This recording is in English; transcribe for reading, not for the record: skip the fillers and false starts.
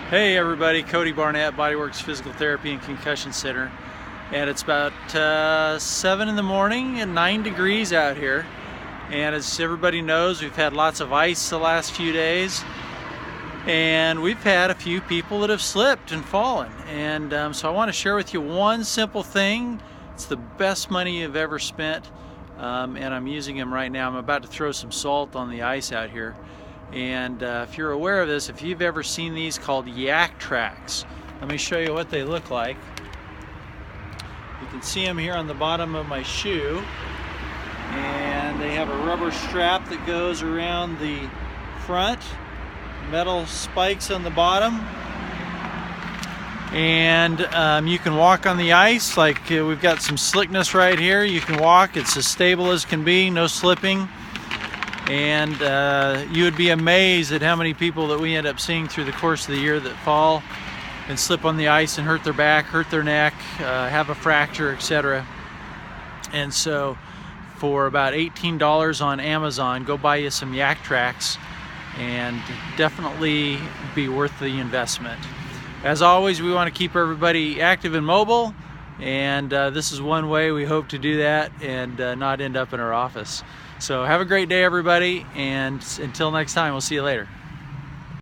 Hey everybody, Cody Barnett, Bodyworks Physical Therapy and Concussion Center. And it's about 7 in the morning and 9 degrees out here. And as everybody knows, we've had lots of ice the last few days. And we've had a few people that have slipped and fallen. And so I want to share with you one simple thing. It's the best money you've ever spent. And I'm using them right now. I'm about to throw some salt on the ice out here. And if you're aware of this, if you've ever seen these called YakTrax, let me show you what they look like. You can see them here on the bottom of my shoe, and they have a rubber strap that goes around the front, metal spikes on the bottom, and you can walk on the ice like we've got some slickness right here. You can walk, it's as stable as can be, no slipping. And you would be amazed at how many people that we end up seeing through the course of the year that fall and slip on the ice and hurt their back, hurt their neck, have a fracture, etc. And so for about $18 on Amazon, go buy you some YakTrax and definitely be worth the investment. As always, we want to keep everybody active and mobile, and this is one way we hope to do that and not end up in our office. So have a great day, everybody, and until next time, we'll see you later.